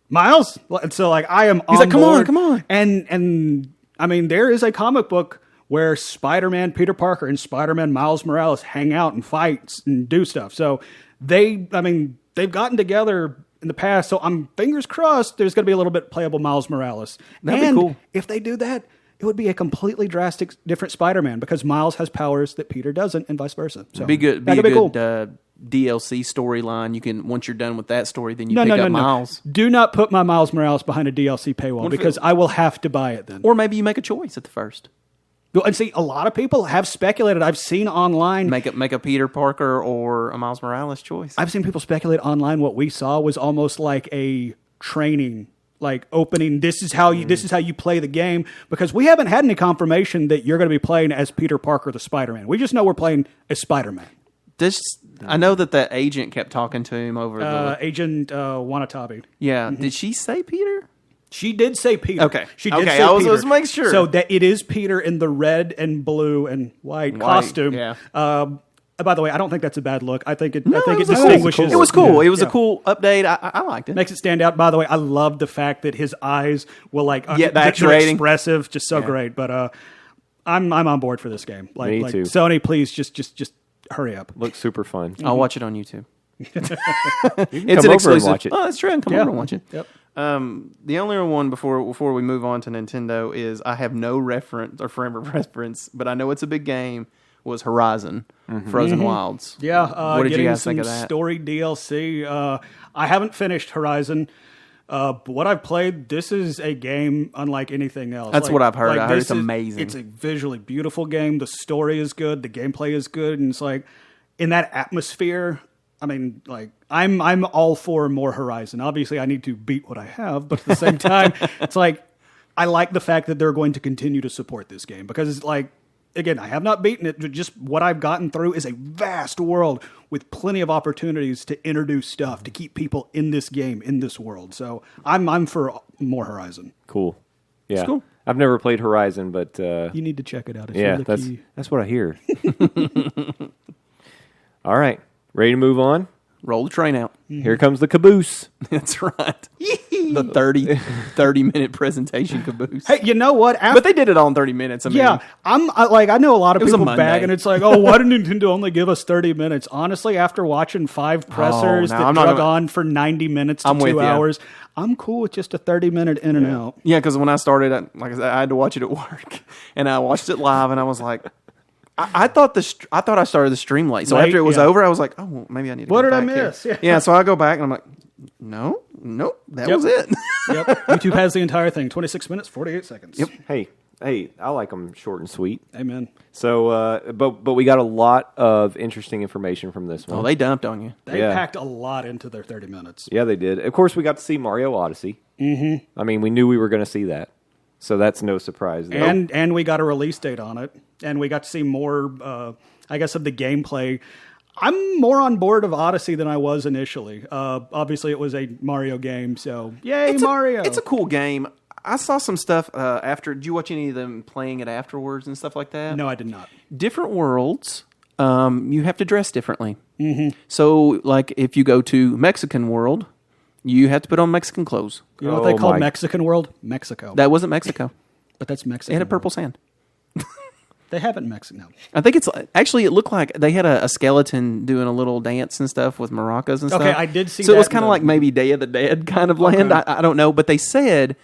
Miles? And so, like, I am He's on like, board. come on. And I mean, there is a comic book where Spider-Man Peter Parker and Spider-Man Miles Morales hang out and fight and do stuff. So they've gotten together in the past. So I'm fingers crossed there's going to be a little bit playable Miles Morales. That'd be cool. If they do that, it would be a completely drastic different Spider-Man because Miles has powers that Peter doesn't and vice versa. So be a good cool. DLC storyline. You can, once you're done with that story, then you pick up Miles. Do not put my Miles Morales behind a DLC paywall because I will have to buy it then. Or maybe you make a choice at the first. And see, a lot of people have speculated. I've seen online. Make a Peter Parker or a Miles Morales choice. I've seen people speculate online. What we saw was almost like a training, like opening. This is how you play the game, because we haven't had any confirmation that you're going to be playing as Peter Parker, the Spider-Man. We just know we're playing as Spider-Man. I know that agent kept talking to him over the Agent Wanatabe. Yeah, did she say Peter? She did say Peter. Okay, she did say I Peter. was making sure. So that it is Peter in the red and blue and white costume. Yeah. By the way, I don't think that's a bad look. I think it was distinguishes. It was cool. It was a cool update. I liked it. Makes it stand out. By the way, I love the fact that his eyes will they're expressive, just so great. But I'm on board for this game. Me too. Sony, please just hurry up. Looks super fun. I'll watch it on YouTube. It's an exclusive. Watch it. Oh, that's true. I can come over and watch it. Yep. The only one before we move on to Nintendo is I have no reference or frame of reference, but I know it's a big game. Was Horizon Frozen Wilds? Yeah. What did you guys think of that? Story DLC. I haven't finished Horizon. But what I've played, this is a game unlike anything else. That's what I've heard. I heard it's amazing. It's a visually beautiful game. The story is good. The gameplay is good. And it's like, in that atmosphere, I mean, like, I'm all for more Horizon. Obviously, I need to beat what I have. But at the same time, it's like, I like the fact that they're going to continue to support this game. Because it's like, again, I have not beaten it. Just what I've gotten through is a vast world with plenty of opportunities to introduce stuff, to keep people in this game, in this world. So I'm for more Horizon. Cool. Yeah. It's cool. I've never played Horizon, but you need to check it out. It's that's what I hear. All right. Ready to move on? Roll the train out. Here comes the caboose. That's right. The 30-minute presentation caboose. Hey, you know what? But they did it all in 30 minutes. I mean, I know a lot of people bag, and it's like, oh, why did Nintendo only give us 30 minutes? Honestly, after watching 5 pressers that drug on for 90 minutes to 2 hours, I'm cool with just a 30-minute in and out. Yeah, because when I started, like I said, I had to watch it at work, and I watched it live, and I was like, I thought I started the stream late. So after it was over, I was like, oh, well, maybe I need to What go did I back miss? Here. Yeah, so I go back, and I'm like, nope, that was it. Yep. YouTube has the entire thing. 26 minutes, 48 seconds. Yep. Hey, hey, I like them short and sweet. Amen. So, but we got a lot of interesting information from this one. Oh, they dumped on you. They Yeah. packed a lot into their 30 minutes. Yeah, they did. Of course, we got to see Mario Odyssey. Mm-hmm. I mean, we knew we were going to see that, so that's no surprise. And we got a release date on it, and we got to see more, I guess, of the gameplay. I'm more on board of Odyssey than I was initially. Obviously, it was a Mario game, so yay, Mario! It's a cool game. I saw some stuff after. Did you watch any of them playing it afterwards and stuff like that? No, I did not. Different worlds. You have to dress differently. Mm-hmm. So, like, if you go to Mexican world, you have to put on Mexican clothes. You know what they call Mexican world? Mexico. That wasn't Mexico. But that's Mexican. It had a purple world. sand. They have it in Mexico. I think it's actually. It looked like they had a skeleton doing a little dance and stuff with maracas and stuff. Okay, I did see So that it was in kind of the- like maybe Day of the Dead kind of land. Okay. I don't know, but they said,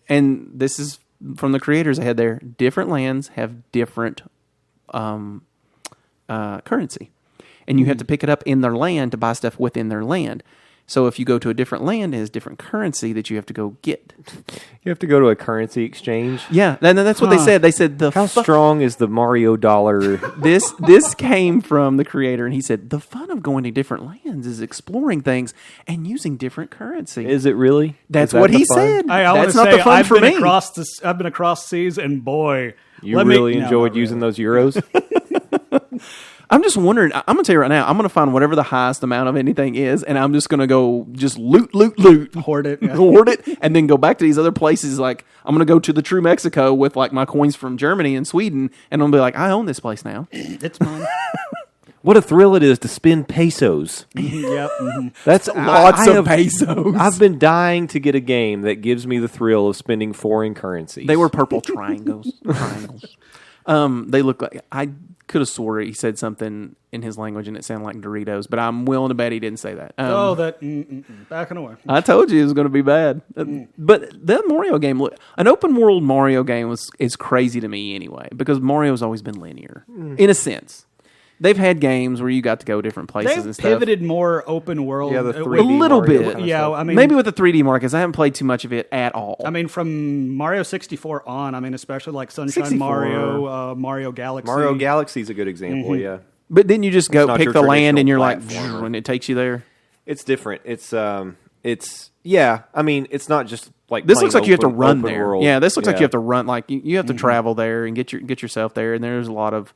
and this is from the creators ahead there. Different lands have different currency, and you have to pick it up in their land to buy stuff within their land. So if you go to a different land, it has different currency that you have to go get. You have to go to a currency exchange. Yeah, and that's what they said. They said How strong is the Mario dollar? This came from the creator, and he said the fun of going to different lands is exploring things and using different currency. Is it really? That's Is that what the he fun? said. I want That's to not say the fun I've for been me. I've been across seas, and boy, You let me- really no, enjoyed not using really. those euros? I'm just wondering. I'm going to tell you right now. I'm going to find whatever the highest amount of anything is, and I'm just going to go just loot, Hoard it. Yeah. hoard it, and then go back to these other places. Like I'm going to go to the true Mexico with like my coins from Germany and Sweden, and I'm going to be like, I own this place now. It's mine. What a thrill it is to spend pesos. Yep. Mhm. That's Lots I of have- pesos. I've been dying to get a game that gives me the thrill of spending foreign currencies. They were purple triangles. They look like I could have swore he said something in his language and it sounded like Doritos, but I'm willing to bet he didn't say that. Backing away. I told you it was going to be bad. But that Mario game, an open world Mario game is crazy to me anyway, because Mario's always been linear in a sense. They've had games where you got to go different places They've and stuff. pivoted more open world. Yeah, the It 3D was- A little Mario bit. kind of Yeah, stuff. I mean, Maybe with the 3D markets, I haven't played too much of it at all. I mean, from Mario 64 on, I mean, especially like Sunshine 64. Mario, Mario Galaxy. Mario Galaxy's a good example, yeah. but then you just go not pick your the land and you're traditional like, platformer. and it takes you there. It's different. It's yeah, I mean, it's not just like This plain looks like you have to open- run open there. world. Yeah, this looks like Yeah. you have to run. Like you have to travel there and get yourself there. And there's a lot of.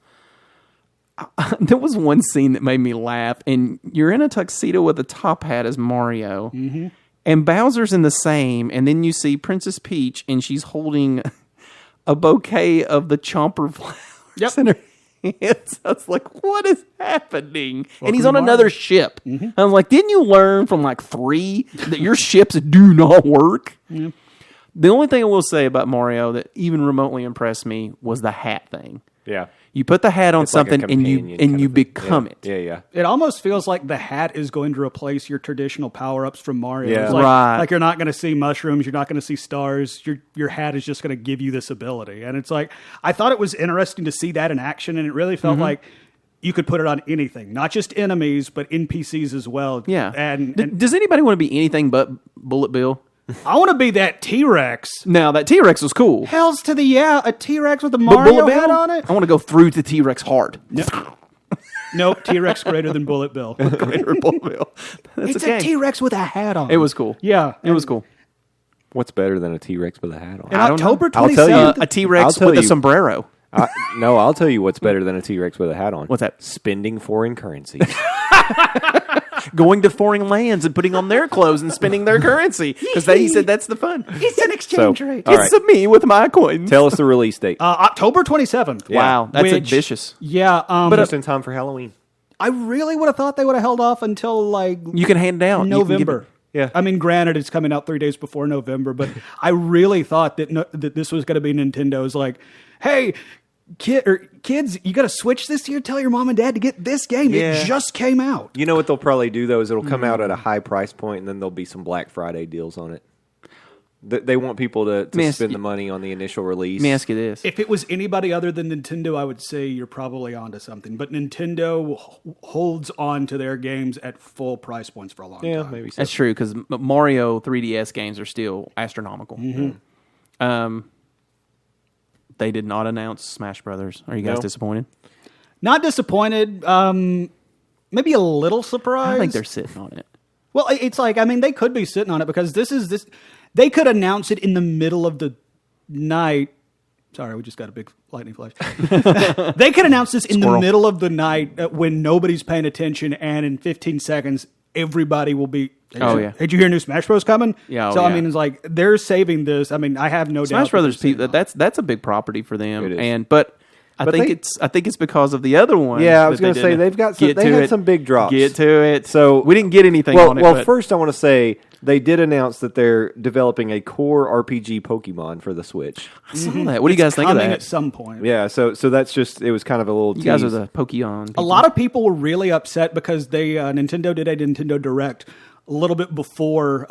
There was one scene that made me laugh, and you're in a tuxedo with a top hat as Mario, and Bowser's in the same, and then you see Princess Peach, and she's holding a bouquet of the chomper flowers in her hands. I was like, what is happening? And he's on Mario. another ship. I was like, didn't you learn from like 3 that your ships do not work? The only thing I will say about Mario that even remotely impressed me was the hat thing. Yeah. You put the hat on It's like a something and you companion kind of thing. become Yeah. it. Yeah, yeah. It almost feels like the hat is going to replace your traditional power ups from Mario. Yeah. It's like, Right. like you're not going to see mushrooms, you're not going to see stars. Your hat is just going to give you this ability, and it's like I thought it was interesting to see that in action, and it really felt Mm-hmm. like you could put it on anything, not just enemies, but NPCs as well. Yeah. and Does anybody want to be anything but Bullet Bill? I want to be that T-Rex. Now that T-Rex was cool. Hell's to the yeah, a T-Rex with a But Mario Bullet hat Bill, on it. I want to go through the T-Rex hard. Nope, T-Rex greater than Bullet Bill. Greater Bullet Bill. That's It's a a game. T-Rex with a hat on. It was cool. Yeah, It was cool. What's better than a T-Rex with a hat on? In I don't know. October I'll tell you. 27th, A T-Rex I'll tell with a you. sombrero. No, I'll tell you what's better than a T-Rex with a hat on. What's that? Spending foreign currency. Going to foreign lands and putting on their clothes and spending their currency. Because he said that's the fun. it's an exchange So, rate. all right. It's a me with my coins. Tell us the release date. October 27th. Wow, that's Which- ambitious. Yeah, Just in time for Halloween. I really would have thought they would have held off until like You can hand it out. You can give November. it- Yeah. I mean, granted, it's coming out 3 days before November, but I really thought that that this was going to be Nintendo's like, hey, kids, you got to switch this year. Tell your mom and dad to get this game. Yeah. It just came out. You know what they'll probably do, though, is it'll come out at a high price point, and then there'll be some Black Friday deals on it. They want people to Man, spend the money on the initial release. Let me ask you this. If it was anybody other than Nintendo, I would say you're probably onto something. But Nintendo holds on to their games at full price points for a long Yeah, time. maybe so. That's true, because Mario 3DS games are still astronomical. The they did not announce Smash Brothers. Are you guys No. disappointed? Not disappointed. Maybe a little surprised. I think they're sitting on it. Well, it's like, I mean, they could be sitting on it because this. They could announce it in the middle of the night. Sorry, we just got a big lightning flash. They could announce this in the middle of the night when nobody's paying attention, and in 15 seconds, everybody will be. Did you hear new Smash Bros. Coming? Yeah. So I mean, it's like they're saving this. I mean, I have no doubt. Smash Brothers, that's a big property for them, It is. I think it's because of the other one. Yeah, I was going to say they've got some, they had some big drops. Get to it. So we didn't get anything on it. Well, first I want to say they did announce that they're developing a core RPG Pokemon for the Switch. I saw that. What do you guys think of coming that? at some point. Yeah, so that's just it was kind of a little. You guys are the Pokemon people. A lot of people were really upset because they Nintendo did a Nintendo Direct a little bit before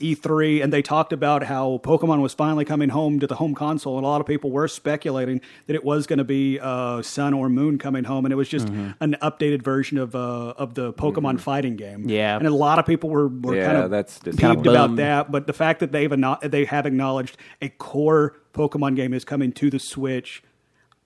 E3, and they talked about how Pokemon was finally coming home to the home console, and a lot of people were speculating that it was going to be Sun or Moon coming home, and it was just an updated version of the Pokemon fighting game. Yeah. And a lot of people were kind of that's peeved kind of about bummed. that, but the fact that they have acknowledged a core Pokemon game is coming to the Switch.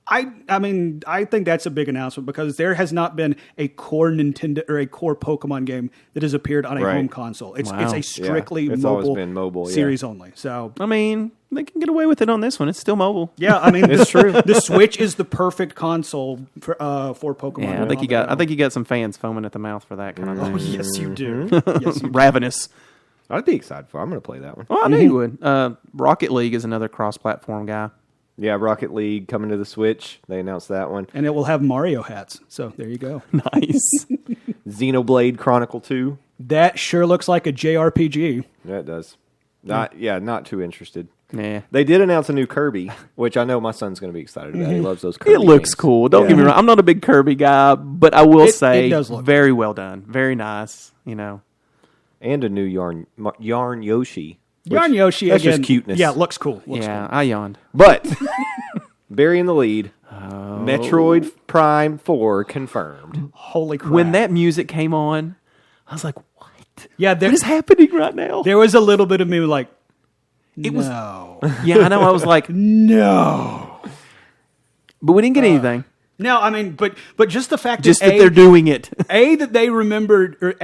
I mean, I think that's a big announcement because there has not been a core Nintendo or a core Pokemon game that has appeared on a Right. home console. It's Wow. a strictly It's always been mobile, series only. So I mean, they can get away with it on this one. It's still mobile. yeah, I mean, It's true. The Switch is the perfect console for Pokemon. Yeah, I think you got some fans foaming at the mouth for that kind of Oh, thing. yes, you do. Mm-hmm. Yes, you do. Ravenous. I'd be excited for. I'm going to play that one. Well, I knew you would. Rocket League is another cross-platform guy. Yeah, Rocket League coming to the Switch. They announced that one. And it will have Mario hats. So there you go. Nice. Xenoblade Chronicle 2. That sure looks like a JRPG. Yeah, it does. Not too interested. Yeah. They did announce a new Kirby, which I know my son's going to be excited about. He loves those Kirby It looks games. cool. Don't get me wrong. I'm not a big Kirby guy, but I will say it does look very well done. Very nice, you know. And a new Yarn Yoshi. Yarn Yoshi, that's again, just cuteness. Yeah, looks cool. Yeah, I yawned. But burying the lead, Metroid Prime 4 confirmed. Holy crap. When that music came on, I was like, what? Yeah, What is happening right now? there was a little bit of me like, It was- no. Yeah, I know. I was like, No. but we didn't get anything. No, I mean, but just the fact Just that, that they're doing it. that they remembered, or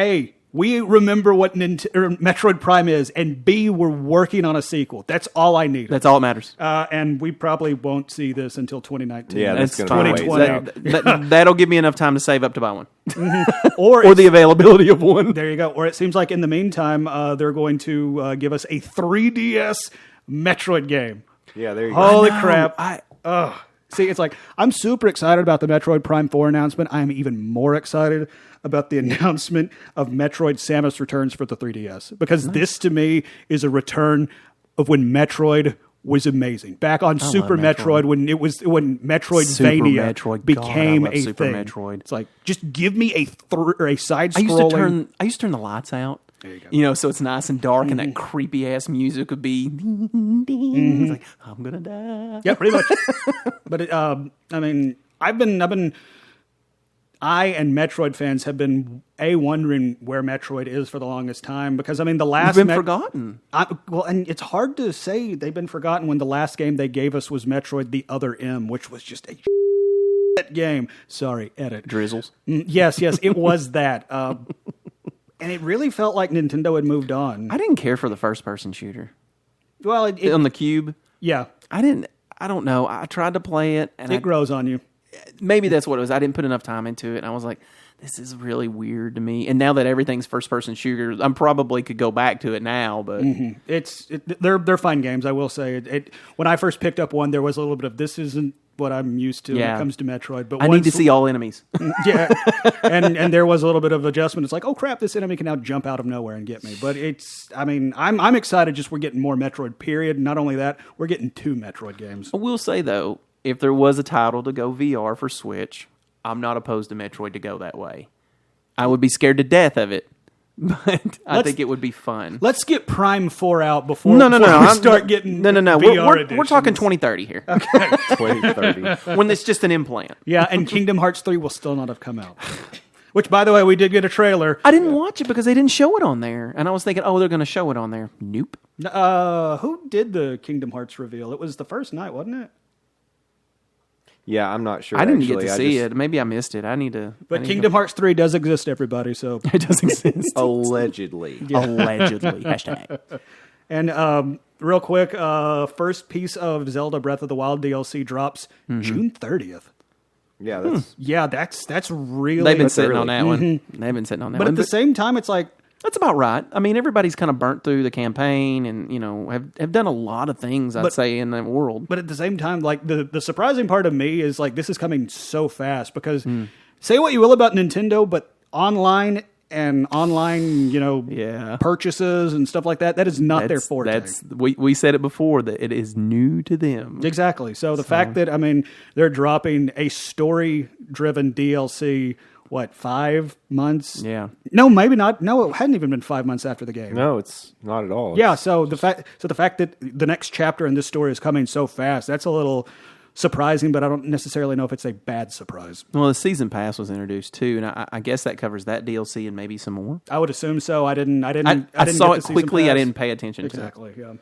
we remember what Metroid Prime is, and B, we're working on a sequel. That's all I need. That's all that matters. And we probably won't see this until 2019. Yeah, that's That's going to fine. be a ways out. That'll give me enough time to save up to buy one. or Or the availability of one. there you go. Or it seems like in the meantime, they're going to give us a 3DS Metroid game. Yeah, there you go. Holy No, crap. See, it's like, I'm super excited about the Metroid Prime 4 announcement. I am even more excited about the announcement of Metroid Samus Returns for the 3DS. Because this, to me, is a return of when Metroid was amazing. Back on Super Metroid. Metroid, when Metroidvania Super Metroid. became God, I love a Super thing. Metroid. It's like, just give me a side-scrolling... I used to turn the lights out. There you go. You know, so it's nice and dark, and that creepy ass music would be. It's like, I'm gonna die. Yeah, pretty much. But I mean, I and Metroid fans have been wondering where Metroid is for the longest time because I mean the last It's been forgotten. well, and it's hard to say they've been forgotten when the last game they gave us was Metroid: The Other M, which was just a game. Sorry, edit. Drizzles. Yes, it was that. And it really felt like Nintendo had moved on. I didn't care for the first person shooter Well, on the Cube. yeah, I don't know. I tried to play it, and it grows on you. maybe that's what it was. I didn't put enough time into it, and I was like, this is really weird to me. And now that everything's first person shooters, I'm probably could go back to it now, but They're fine games. I will say when I first picked up one, there was a little bit of this isn't what I'm used to when Yeah. it comes to Metroid. But I need to see all enemies. yeah, and there was a little bit of adjustment. It's like, oh crap, this enemy can now jump out of nowhere and get me. But I mean, I'm excited. Just we're getting more Metroid. Period. Not only that, we're getting 2 Metroid games. I will say though, if there was a title to go VR for Switch, I'm not opposed to Metroid to go that way. I would be scared to death of it, but I think it would be fun. Let's get Prime 4 out before No. we start getting No. VR We're talking editions. 2030 here. 2030. When it's just an implant. Yeah, and Kingdom Hearts 3 will still not have come out. Which, by the way, we did get a trailer. I didn't watch it because they didn't show it on there, and I was thinking, oh, they're going to show it on there. Nope. Who did the Kingdom Hearts reveal? It was the first night, wasn't it? Yeah, I'm not sure. I didn't actually. get to see it. Maybe I missed it. I need to. But Kingdom Hearts 3 does exist, everybody. So It does exist. Allegedly. Allegedly. Hashtag. And real quick, first piece of Zelda Breath of the Wild DLC drops June 30th. Yeah, that's Yeah, that's really. They've been That's sitting early. on that one. They've been sitting on that But one. at the same time, it's like, That's about right. I mean, everybody's kind of burnt through the campaign and, have done a lot of things, I'd say, in that world. but at the same time, like the surprising part of me is like this is coming so fast because say what you will about Nintendo, but online, Yeah. purchases and stuff like that, that is not their forte. We said it before that it is new to them. Exactly. So the fact that, they're dropping a story-driven DLC, 5 months? Yeah. No, maybe not. No, it hadn't even been 5 months after the game. no, it's not at all. Yeah, so the fact that the next chapter in this story is coming so fast, that's a little surprising, but I don't necessarily know if it's a bad surprise. Well, the season pass was introduced too, and I guess that covers that DLC and maybe some more. I would assume so. I didn't I didn't saw get it the season quickly. I pass. didn't pay attention to it. Exactly, yeah.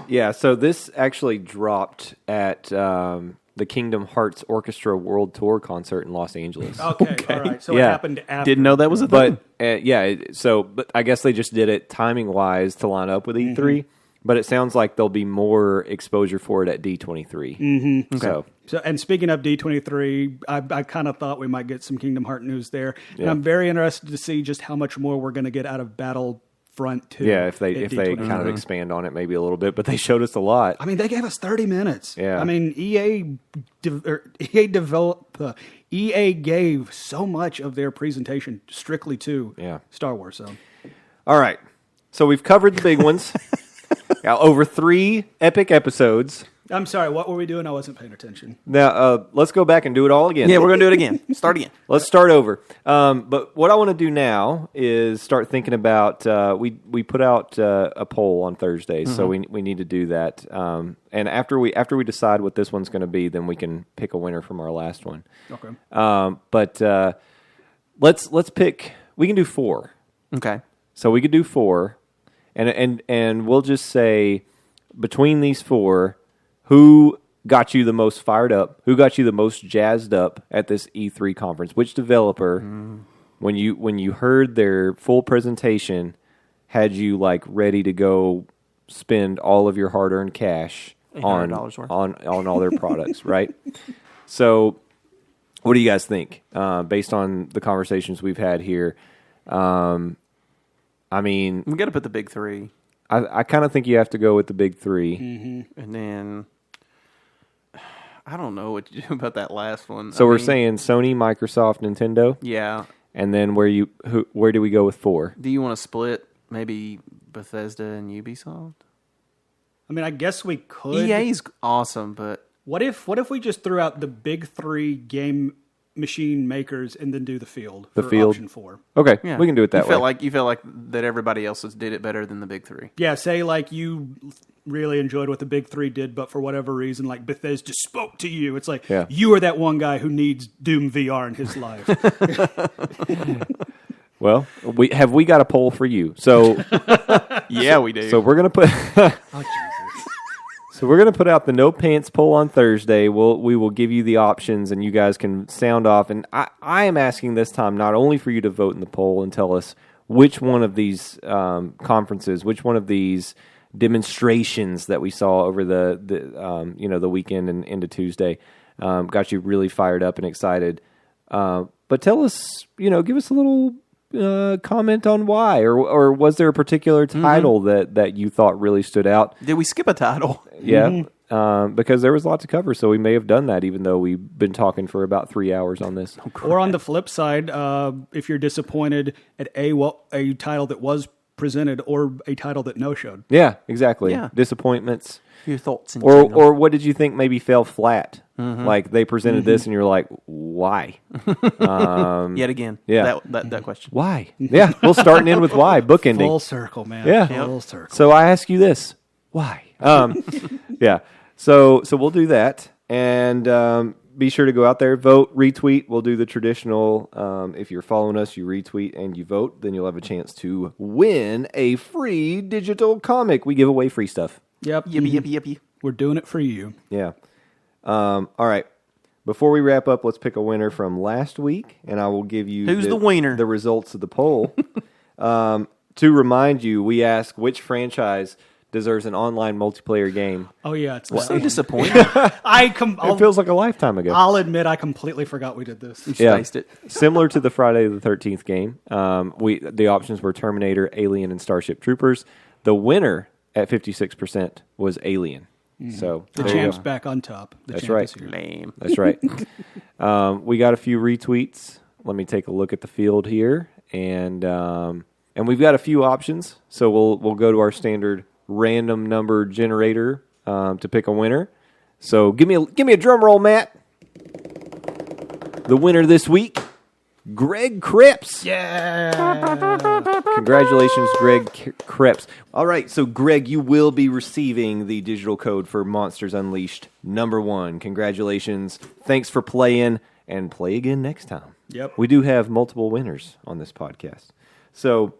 Yeah, so this actually dropped at the Kingdom Hearts Orchestra World Tour concert in Los Angeles. Okay, all right. So it Yeah. happened after. Didn't know that was a thing. But but I guess they just did it timing wise to line up with E3. But it sounds like there'll be more exposure for it at D23. Mm-hmm. So So, and speaking of D23, I kind of thought we might get some Kingdom Heart news there. And Yeah. I'm very interested to see just how much more we're going to get out of Battlefront 2. yeah, if they at kind D23. of expand on it maybe a little bit, but they showed us a lot. I mean, they gave us 30 minutes. Yeah. I mean, EA gave so much of their presentation strictly to Star Wars. So, All right, so we've covered the big ones. Now, over 3 epic episodes. I'm sorry, what were we doing? I wasn't paying attention. Now, let's go back and do it all again. Yeah, we're going to do it again. Start again. Let's start over. But what I want to do now is start thinking about. We put out a poll on Thursdays, so we need to do that. And after we decide what this one's going to be, then we can pick a winner from our last one. Okay. But let's pick. We can do 4. Okay. So we could do 4, and we'll just say between these 4. Who got you the most fired up? Who got you the most jazzed up at this E3 conference? Which developer, when you heard their full presentation, had you like ready to go spend all of your hard-earned cash on $800 worth. on all their products, right? So, what do you guys think? Based on the conversations we've had here, I mean, We got to put the big 3. I kind of think you have to go with the big 3. And then I don't know what to do about that last one. So I we're mean, saying Sony, Microsoft, Nintendo, yeah. and then where do we go with 4? Do you want to split maybe Bethesda and Ubisoft? I mean, I guess we could. EA's awesome, but What if we just threw out the big 3 game machine makers and then do the field The for field. option 4? Okay, yeah, we can do it that you way. Felt like that everybody else did it better than the big 3. Yeah, say like you really enjoyed what the big 3 did, but for whatever reason, like Bethesda spoke to you. It's like you are that one guy who needs Doom VR in his life. Well, we got a poll for you. So Yeah, we do. so we're gonna put. So we're going to put out the no pants poll on Thursday. We will give you the options, and you guys can sound off. And I am asking this time not only for you to vote in the poll and tell us which one of these conferences, which one of these demonstrations that we saw over the weekend and into Tuesday got you really fired up and excited. But tell us, give us a little comment on why, or was there a particular title that you thought really stood out? Did we skip a title? Yeah, because there was a lot to cover, so we may have done that, even though we've been talking for about 3 hours on this. Or on the flip side, if you're disappointed at a title that was presented or a title that no showed. Yeah, exactly. Yeah. Disappointments, Your thoughts? or what did you think maybe fell flat? Like they presented this, and you're like, why? Yet again. Yeah. That question. Why? Yeah, we'll start and end with why. Bookending. Full circle, man. Yeah. Full circle. So I ask you this: why? Yeah. So we'll do that, and be sure to go out there, vote, retweet. We'll do the traditional. If you're following us, you retweet and you vote, then you'll have a chance to win a free digital comic. We give away free stuff. Yep. Yippee, yippee, yippee. We're doing it for you. Yeah. All right. Before we wrap up, let's pick a winner from last week, and I will give you Who's the winner? The results of the poll. To remind you, we asked which franchise deserves an online multiplayer game. Oh yeah, it's So disappointing. It feels like a lifetime ago. I'll admit I completely forgot we did this. You spaced it. Similar to the Friday the 13th game, the options were Terminator, Alien, and Starship Troopers. The winner at 56% was Alien. So The there you champ's go. back on top. The That's champ right. is here. Lame. That's right. We got a few retweets. Let me take a look at the field here, and we've got a few options. So we'll go to our standard random number generator to pick a winner. So give me a drum roll, Matt. The winner this week, Greg Crepps. Yeah. Congratulations, Greg Crepps. All right, so Greg, you will be receiving the digital code for Monsters Unleashed #1. Congratulations. Thanks for playing, and play again next time. Yep. We do have multiple winners on this podcast. So,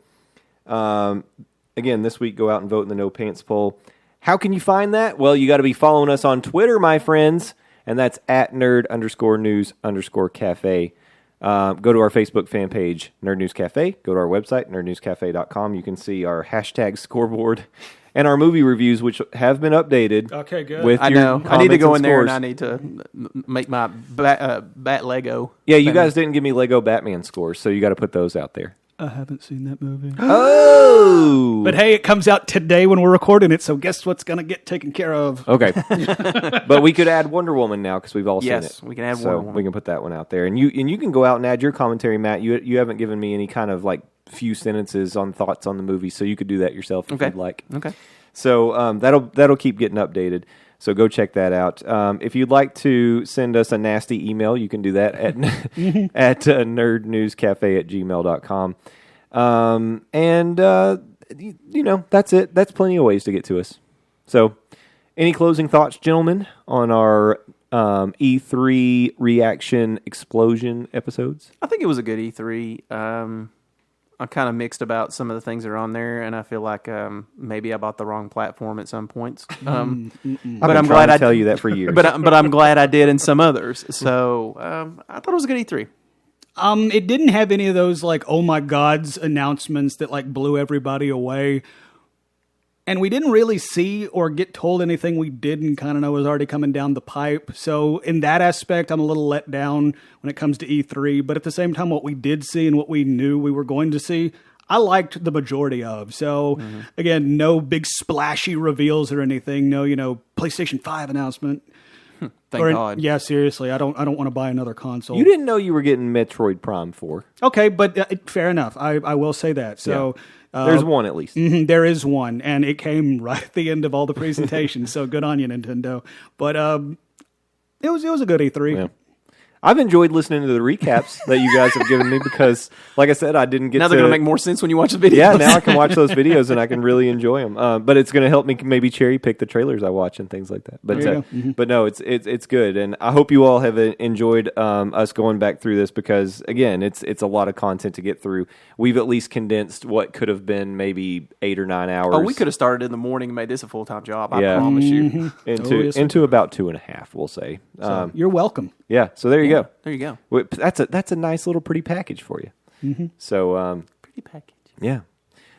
again, this week, go out and vote in the No Pants poll. How can you find that? Well, you got to be following us on Twitter, my friends, and that's @nerd_news_cafe. Go to our Facebook fan page, Nerd News Cafe. Go to our website, nerdnewscafe.com. You can see our hashtag scoreboard and our movie reviews, which have been updated. Okay, good. With I your know. I need to comments go in there scores. and I need to make my bat Lego. Yeah, you guys didn't give me Lego Batman scores, so you got to put those out there. I haven't seen that movie. Oh! But hey, it comes out today when we're recording it, so guess what's going to get taken care of? Okay. But we could add Wonder Woman now because we've all seen it. Yes, we can add so Wonder Woman. we can put that one out there. And you can go out and add your commentary, Matt. You haven't given me any kind of like few sentences on thoughts on the movie, so you could do that yourself if Okay. you'd like. Okay. So that'll keep getting updated. So go check that out. If you'd like to send us a nasty email, you can do that at nerdnewscafe@gmail.com. That's it. That's plenty of ways to get to us. So, any closing thoughts, gentlemen, on our E3 reaction explosion episodes? I think it was a good E3. I'm kind of mixed about some of the things that are on there, and I feel like maybe I bought the wrong platform at some points. But I'm glad I tell you that for years. But I'm glad I did in some others. So I thought it was a good E3. It didn't have any of those like oh my gods announcements that like blew everybody away. And we didn't really see or get told anything we didn't kind of know was already coming down the pipe. So in that aspect, I'm a little let down when it comes to E3. But at the same time, what we did see and what we knew we were going to see, I liked the majority of. So again, no big splashy reveals or anything. No, PlayStation 5 announcement. Thank God. Yeah, seriously, I don't want to buy another console. You didn't know you were getting Metroid Prime 4. Okay, but fair enough. I will say that. So There's one at least. there is one, and it came right at the end of all the presentations. So good on you, Nintendo. But it was a good E3. Yeah. I've enjoyed listening to the recaps that you guys have given me because, like I said, I didn't get Now to... they're going to make more sense when you watch the video. Yeah, now I can watch those videos and I can really enjoy them. But it's going to help me maybe cherry pick the trailers I watch and things like that. But There you go. but no, it's good, and I hope you all have enjoyed us going back through this because again, it's a lot of content to get through. We've at least condensed what could have been maybe 8 or 9 hours. Oh, we could have started in the morning and made this a full-time job. I Yeah. promise you. into about 2.5, we'll say. So you're welcome. Yeah, so there you go. There you go. Well, that's a nice little pretty package for you. So Pretty package. yeah.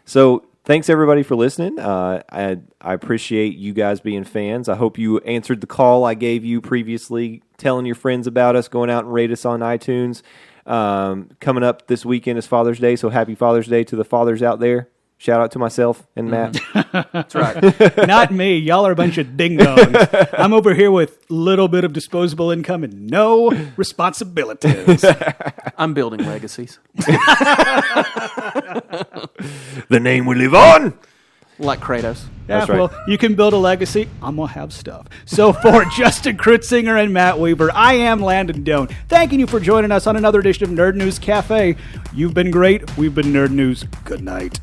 So thanks everybody for listening. I appreciate you guys being fans. I hope you answered the call I gave you previously, telling your friends about us, going out and rate us on iTunes. Coming up this weekend is Father's Day, so happy Father's Day to the fathers out there. Shout out to myself and Matt. That's right. Not me. Y'all are a bunch of ding-dongs. I'm over here with little bit of disposable income and no responsibilities. I'm building legacies. The name we live on. Like Kratos. Yeah, That's right. well, you can build a legacy. I'm going to have stuff. So for Justin Kritzinger and Matt Weaver, I am Landon Doan. Thanking you for joining us on another edition of Nerd News Cafe. You've been great. We've been Nerd News. Good night.